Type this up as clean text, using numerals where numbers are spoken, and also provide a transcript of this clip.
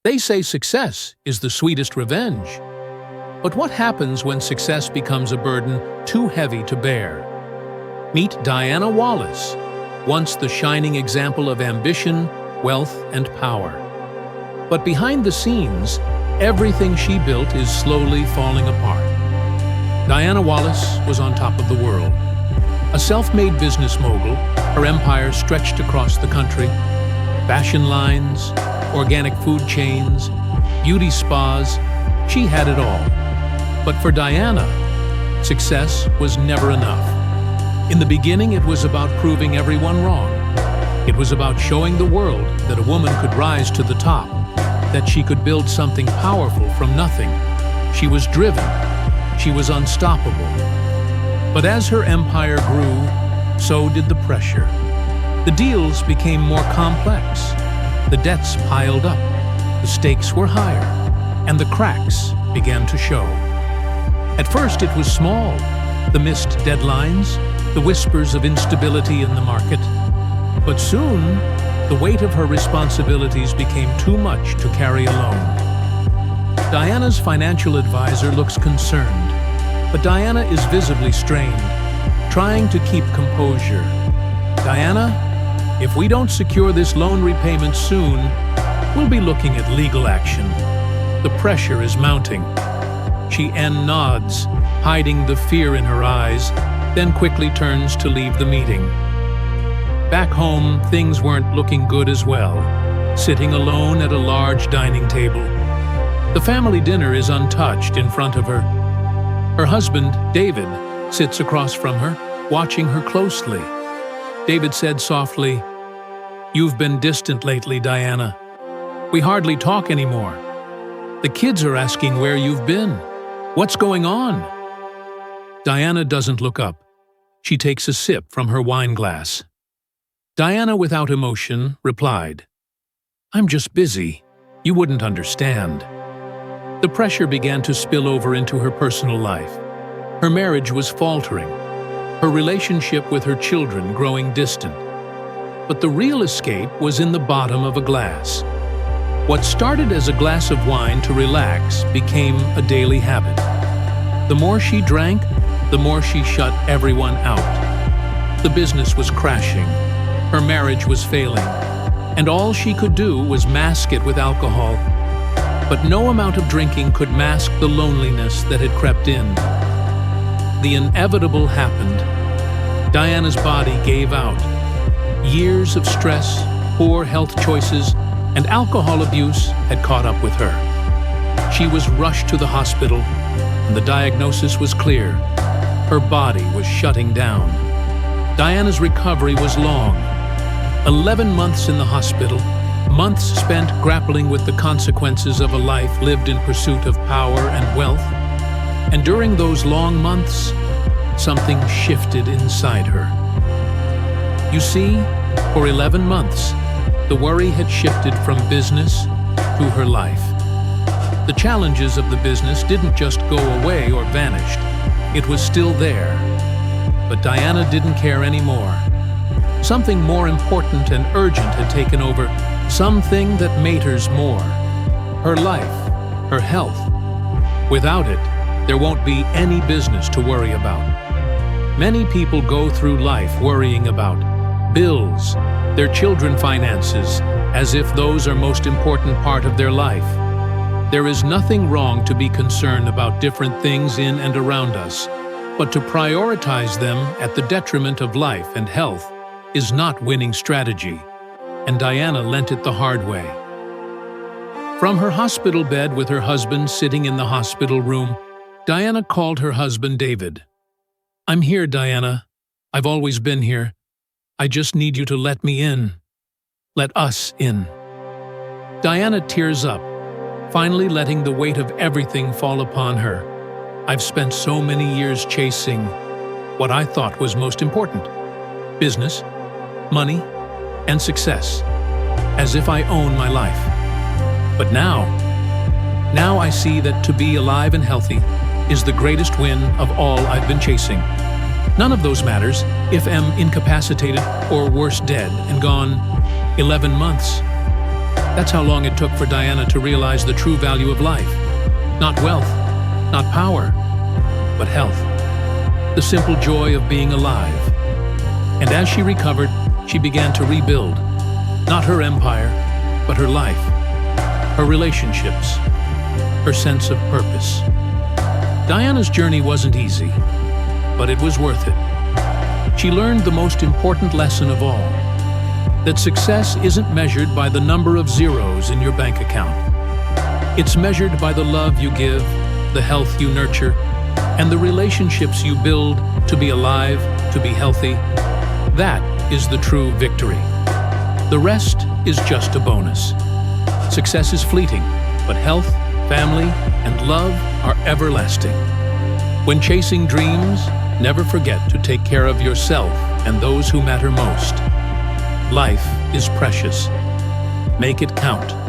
They say success is the sweetest revenge. But what happens when success becomes a burden too heavy to bear? Meet Diana Wallace, once the shining example of ambition, wealth, and power. But behind the scenes, everything she built is slowly falling apart. Diana Wallace was on top of the world. A self-made business mogul, her empire stretched across the country. Fashion lines, organic food chains, beauty spas, she had it all. But for Diana, success was never enough. In the beginning, it was about proving everyone wrong. It was about showing the world that a woman could rise to the top, that she could build something powerful from nothing. She was driven. She was unstoppable. But as her empire grew, so did the pressure. The deals became more complex. The debts piled up. The stakes were higher, and the cracks began to show. At first, it was small. The missed deadlines, the whispers of instability in the market. But soon, the weight of her responsibilities became too much to carry alone. Diana's financial advisor looks concerned, but Diana is visibly strained, trying to keep composure. Diana, if we don't secure this loan repayment soon, we'll be looking at legal action. The pressure is mounting. She nods, hiding the fear in her eyes, then quickly turns to leave the meeting. Back home, things weren't looking good as well, sitting alone at a large dining table. The family dinner is untouched in front of her. Her husband, David, sits across from her, watching her closely. David said softly, "You've been distant lately, Diana. We hardly talk anymore. The kids are asking where you've been. What's going on?" Diana doesn't look up. She takes a sip from her wine glass. Diana, without emotion, replied, "I'm just busy. You wouldn't understand." The pressure began to spill over into her personal life. Her marriage was faltering, her relationship with her children growing distant. But the real escape was in the bottom of a glass. What started as a glass of wine to relax became a daily habit. The more she drank, the more she shut everyone out. The business was crashing. Her marriage was failing, and all she could do was mask it with alcohol. But no amount of drinking could mask the loneliness that had crept in. The inevitable happened. Diana's body gave out. Years of stress, poor health choices, and alcohol abuse had caught up with her. She was rushed to the hospital, and the diagnosis was clear. Her body was shutting down. Diana's recovery was long. 11 months in the hospital, months spent grappling with the consequences of a life lived in pursuit of power and wealth. And during those long months, something shifted inside her. You see, for 11 months, the worry had shifted from business to her life. The challenges of the business didn't just go away or vanished. It was still there. But Diana didn't care anymore. Something more important and urgent had taken over, something that matters more. Her life, her health. Without it, there won't be any business to worry about. Many people go through life worrying about bills, their children's finances, as if those are most important part of their life. There is nothing wrong to be concerned about different things in and around us, but to prioritize them at the detriment of life and health is not winning strategy, and Diana learnt it the hard way. From her hospital bed with her husband sitting in the hospital room, Diana called her husband David. "I'm here, Diana. I've always been here. I just need you to let me in. Let us in." Diana tears up, finally letting the weight of everything fall upon her. "I've spent so many years chasing what I thought was most important. Business, money, and success, as if I own my life. But now I see that to be alive and healthy is the greatest win of all I've been chasing. None of those matters if I'm incapacitated or worse dead and gone 11 months. That's how long it took for Diana to realize the true value of life. Not wealth, not power, but health. The simple joy of being alive. And as she recovered, she began to rebuild. Not her empire, but her life, her relationships, her sense of purpose. Diana's journey wasn't easy, but it was worth it. She learned the most important lesson of all, that success isn't measured by the number of zeros in your bank account. It's measured by the love you give, the health you nurture, and the relationships you build to be alive, to be healthy. That is the true victory. The rest is just a bonus. Success is fleeting, but health, family, and love are everlasting. When chasing dreams, never forget to take care of yourself and those who matter most. Life is precious. Make it count.